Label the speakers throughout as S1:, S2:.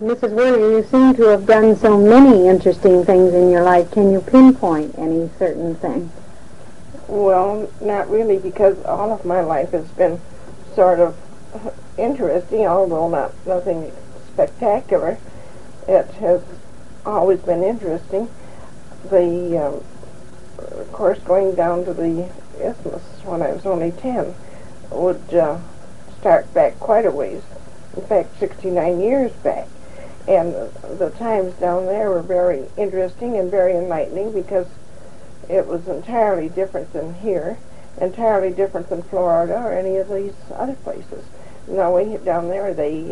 S1: Mrs. Werner, you seem to have done so many interesting things in your life. Can you pinpoint any certain thing?
S2: Well, not really, because all of my life has been sort of interesting, although nothing spectacular. It has always been interesting. Of course, going down to the Isthmus when I was only 10 would start back quite a ways. In fact, 69 years back. And the times down there were very interesting and very enlightening because it was entirely different than here, entirely different than Florida or any of these other places. Now, down there they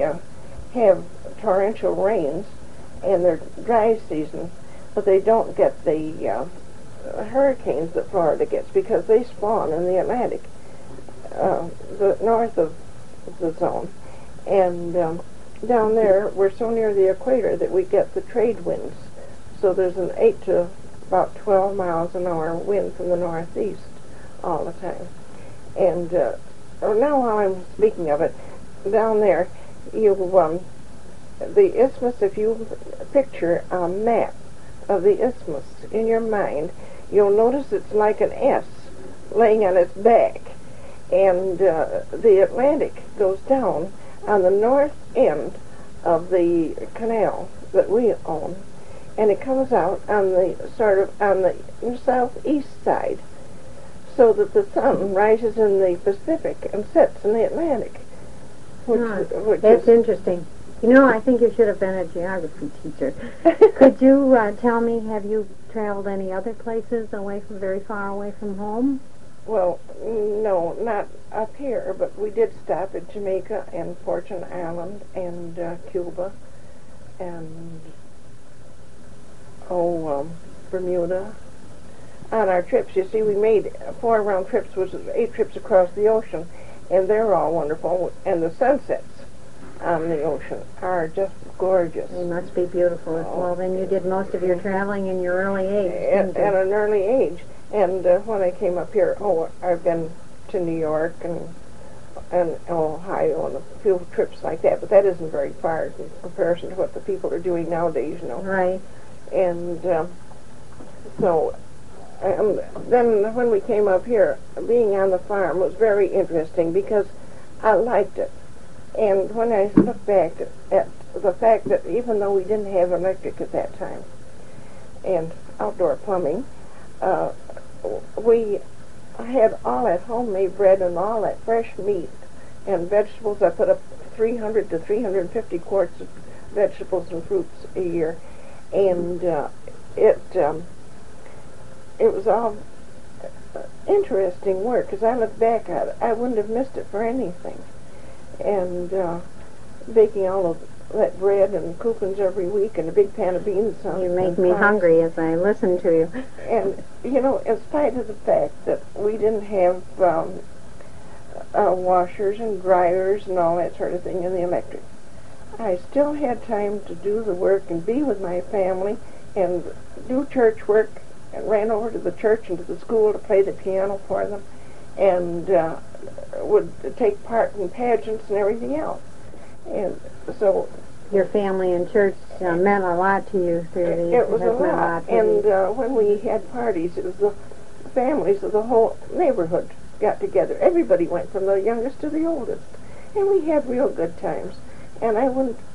S2: have torrential rains and they're dry season, but they don't get the hurricanes that Florida gets because they spawn in the Atlantic, the north of the zone. And down there, we're so near the equator that we get the trade winds. So there's an 8 to about 12 miles an hour wind from the northeast all the time. And now while I'm speaking of it, down there, the isthmus, if you picture a map of the isthmus in your mind, you'll notice it's like an S laying on its back. And the Atlantic goes down on the north end of the canal that we own, and it comes out on the southeast side, so that the sun rises in the Pacific and sets in the Atlantic.
S1: That's interesting. You know, I think you should have been a geography teacher. Could you tell me, have you traveled any other places very far away from home?
S2: Well, no, not up here, but we did stop at Jamaica and Fortune Island and Cuba and Bermuda. On our trips, you see, we made 4 round trips, which is 8 trips across the ocean, and they're all wonderful. And the sunsets on the ocean are just gorgeous.
S1: They must be beautiful. Well, then you did most of your traveling in your early age.
S2: At an early age. And when I came up here, I've been to New York and Ohio and a few trips like that, but that isn't very far in comparison to what the people are doing nowadays, you know.
S1: Right.
S2: And then when we came up here, being on the farm was very interesting because I liked it. And when I look back at the fact that even though we didn't have electric at that time and outdoor plumbing, we had all that homemade bread and all that fresh meat and vegetables. I put up 300 to 350 quarts of vegetables and fruits a year, and it was all interesting work. As I look back at it, I wouldn't have missed it for anything. And baking all of that bread and coupons every week and a big pan of beans.
S1: You make me hungry as I listen to you.
S2: And, you know, in spite of the fact that we didn't have washers and dryers and all that sort of thing in the electric, I still had time to do the work and be with my family and do church work, and ran over to the church and to the school to play the piano for them, and would take part in pageants and everything else. And so
S1: your family and church meant a lot to you through the
S2: years. It was a lot. And when we had parties, it was the families of the whole neighborhood got together. Everybody went, from the youngest to the oldest. And we had real good times. And I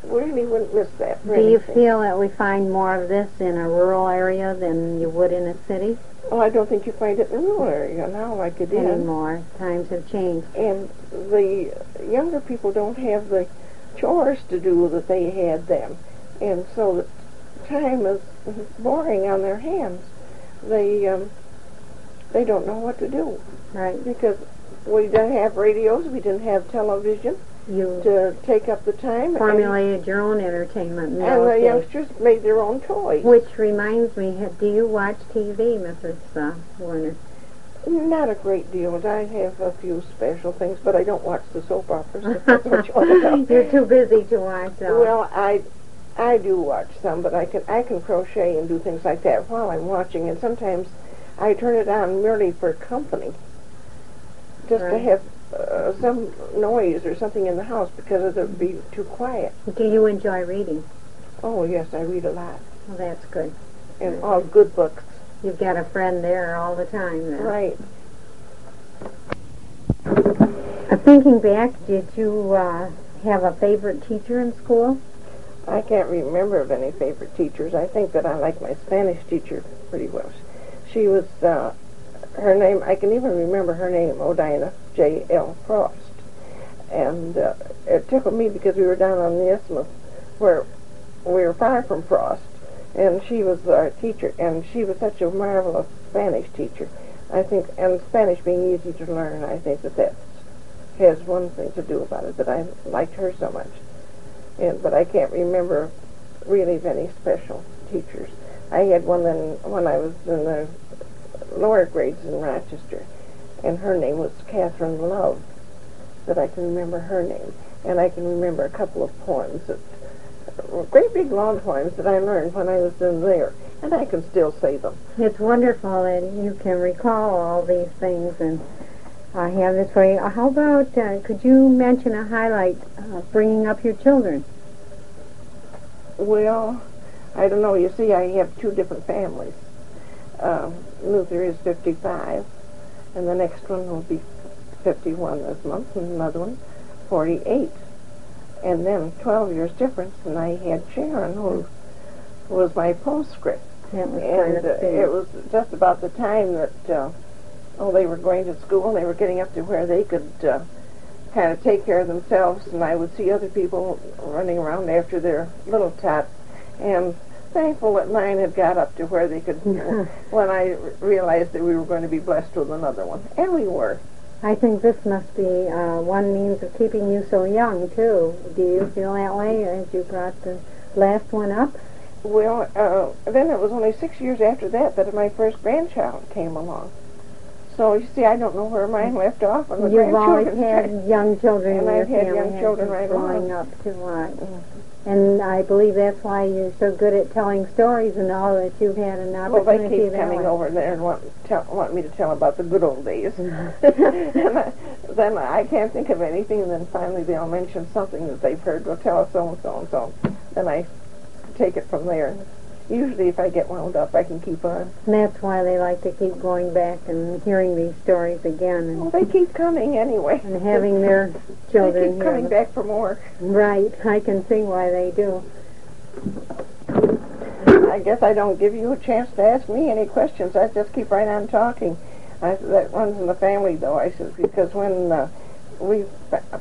S2: really wouldn't miss that.
S1: Do you feel that we find more of this in a rural area than you would in a city?
S2: Well, I don't think you find it in a rural area now like you did.
S1: Anymore. Times have changed.
S2: And the younger people don't have the chores to do that they had then, and so the time is boring on their hands. They don't know what to do,
S1: right?
S2: Because we didn't have radios, we didn't have television to take up the time.
S1: Formulated your own entertainment.
S2: And the youngsters made their own toys.
S1: Which reminds me, do you watch TV, Mrs. Werner?
S2: Not a great deal. I have a few special things, but I don't watch the soap operas. If that's what you want to know.
S1: You're too busy to watch them.
S2: Well, I do watch some, but I can crochet and do things like that while I'm watching, and sometimes I turn it on merely for company, just to have some noise or something in the house because it would be too quiet.
S1: Do you enjoy reading?
S2: Oh, yes, I read a lot.
S1: Well, that's good.
S2: And all good books.
S1: You've got a friend there all the time then.
S2: Right.
S1: Thinking back, did you have a favorite teacher in school?
S2: I can't remember of any favorite teachers. I think that I like my Spanish teacher pretty well. She was, her name, I can even remember her name, Odina J.L. Frost. And it tickled me because we were down on the Isthmus where we were far from Frost. And she was our teacher, and she was such a marvelous Spanish teacher. I think, and Spanish being easy to learn, I think that has one thing to do about it, that I liked her so much. But I can't remember really of any special teachers. I had one when I was in the lower grades in Rochester, and her name was Catherine Love, that I can remember her name. And I can remember a couple of poems, great big long poems that I learned when I was in there, and I can still say them.
S1: It's wonderful that you can recall all these things, and I have this for you. How about, could you mention a highlight of bringing up your children?
S2: Well, I don't know. You see, I have two different families. Luther is 55, and the next one will be 51 this month, and another one 48. And then 12 years difference, and I had Sharon, who was my postscript.
S1: That was
S2: And it was just about the time that they were going to school, and they were getting up to where they could kind of take care of themselves, and I would see other people running around after their little tots, and thankful that mine had got up to where they could, when I realized that we were going to be blessed with another one. And we were.
S1: I think this must be one means of keeping you so young, too. Do you feel that way as you brought the last one up?
S2: Well, then it was only 6 years after that my first grandchild came along. So, you see, I don't know where mine left off. And
S1: You've always had young children
S2: and
S1: in your
S2: I've had
S1: family
S2: young children right
S1: growing
S2: along.
S1: up too. And I believe that's why you're so good at telling stories and all, that you've had an
S2: Well,
S1: opportunity.
S2: they keep coming over there and want me to tell about the good old days. And then I can't think of anything, and then finally they'll mention something that they've heard. They'll tell us so and so and so. Then I take it from there. Usually if I get wound up, I can keep on.
S1: And that's why they like to keep going back and hearing these stories again. And,
S2: well, they keep coming anyway.
S1: And having their children
S2: they keep coming back for more.
S1: Right. I can see why they do.
S2: I guess I don't give you a chance to ask me any questions. I just keep right on talking. That runs in the family, though, I said, because when we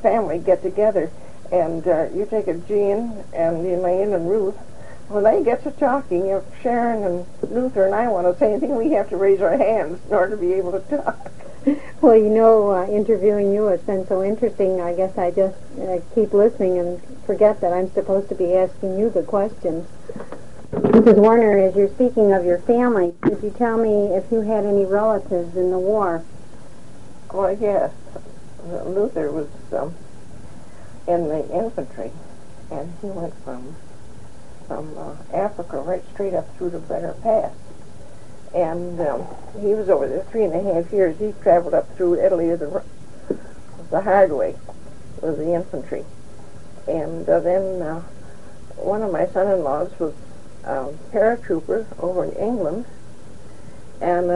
S2: family get together, and you take a Jean and Elaine and Ruth, when they get to talking, if Sharon and Luther and I want to say anything, we have to raise our hands in order to be able to talk.
S1: Well, you know, interviewing you has been so interesting. I guess I just keep listening and forget that I'm supposed to be asking you the questions. Mrs. Werner, as you're speaking of your family, could you tell me if you had any relatives in the war?
S2: Well, yes. Luther was in the infantry, and he went from Africa right straight up through the Brenner Pass. And he was over there 3.5 years. He traveled up through Italy the hard way with the infantry. And then one of my son-in-laws was a paratrooper over in England, and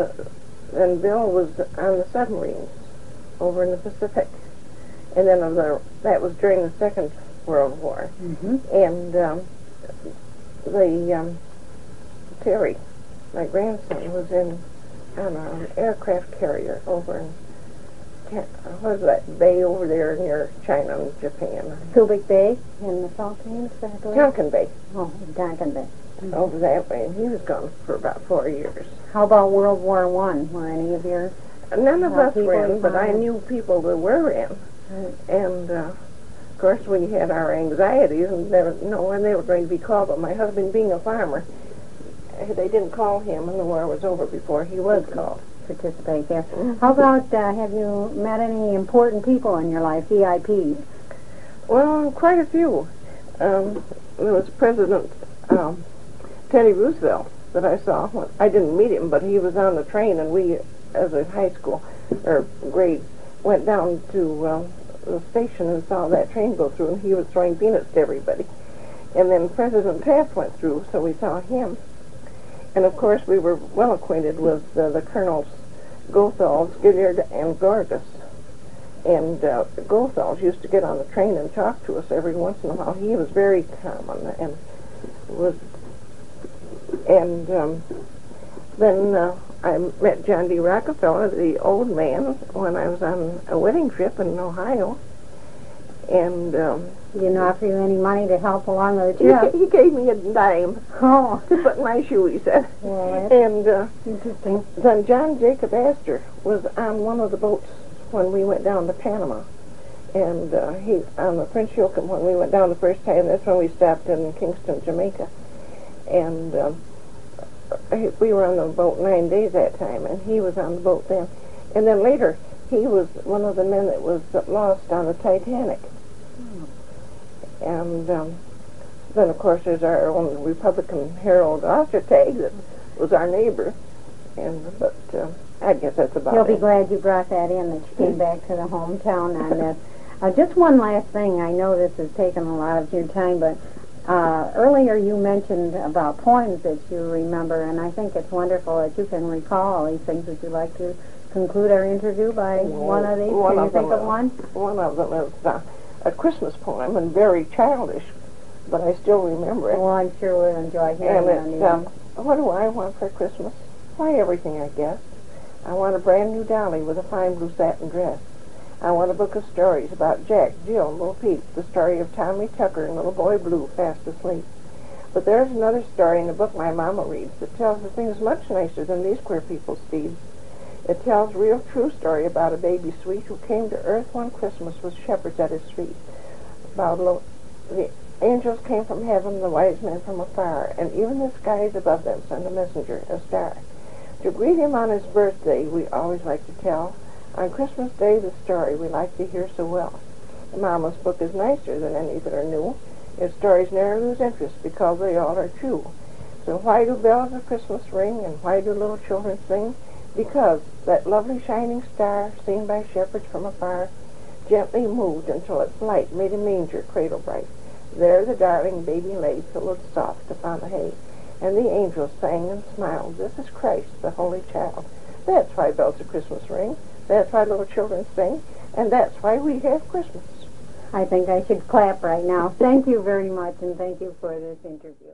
S2: then Bill was on the submarines over in the Pacific. And then that was during the Second World War.
S1: Mm-hmm.
S2: And Terry, my grandson, was on an aircraft carrier over in, what is that bay over there near China and Japan?
S1: Subic Bay in the Philippines, I believe?
S2: Tonkin Bay.
S1: Oh, Tonkin Bay. Mm-hmm.
S2: Over that way, and he was gone for about 4 years.
S1: How about World War I? Were any of your...
S2: None of us were in, but I
S1: involved?
S2: knew people that were in.
S1: Right.
S2: And, of course, we had our anxieties and never know when they were going to be called. But my husband, being a farmer, they didn't call him, and the war was over before he was called.
S1: Participate there. How about, have you met any important people in your life, VIPs?
S2: Well, quite a few. There was President Teddy Roosevelt that I saw. Well, I didn't meet him, but he was on the train, and we, as a high school or grade, went down to the station and saw that train go through, and he was throwing peanuts to everybody. And then President Taft went through, so we saw him. And of course we were well acquainted with the Colonels Goethals, Gilliard, and Gorgas. And Goethals used to get on the train and talk to us every once in a while. He was very common and was... And then I met John D. Rockefeller, the old man, when I was on a wedding trip in Ohio. And
S1: he didn't offer you any money to help along with the trip?
S2: He gave me a dime to put in my shoe, he said.
S1: Well,
S2: and
S1: interesting.
S2: then John Jacob Astor was on one of the boats when we went down to Panama. And he on the Prince Joachim when we went down the first time. That's when we stopped in Kingston, Jamaica. And we were on the boat 9 days that time, and he was on the boat then. And then later, he was one of the men that was lost on the Titanic. And then, of course, there's our own Republican Harold Ostertag that was our neighbor. But I guess that's about it.
S1: You'll be glad you brought that in, that you came back to the hometown on this. Just one last thing. I know this has taken a lot of your time, but earlier you mentioned about poems that you remember, and I think it's wonderful that you can recall all these things. Would you like to conclude our interview by one of these? Can you think of one?
S2: One of them is a Christmas poem, and very childish, but I still remember it.
S1: Well, I'm sure we'll enjoy hearing it.
S2: And what do I want for Christmas? Why, everything, I guess. I want a brand new dolly with a fine blue satin dress. I want a book of stories about Jack, Jill, and Little Pete, the story of Tommy Tucker and Little Boy Blue fast asleep. But there's another story in the book my mama reads that tells the things much nicer than these queer people's deeds. It tells a real true story about a baby sweet who came to earth one Christmas with shepherds at his feet. About the angels came from heaven, the wise men from afar, and even the skies above them sent a messenger, a star. To greet him on his birthday, we always like to tell, on Christmas Day, the story we like to hear so well. Mama's book is nicer than any that are new. Its stories never lose interest because they all are true. So why do bells of Christmas ring, and why do little children sing? Because that lovely shining star, seen by shepherds from afar, gently moved until its light made a manger cradle bright. There the darling baby lay, pillowed soft upon the hay, and the angels sang and smiled, "This is Christ, the Holy Child." That's why bells of Christmas ring. That's why little children sing, and that's why we have Christmas.
S1: I think I should clap right now. Thank you very much, and thank you for this interview.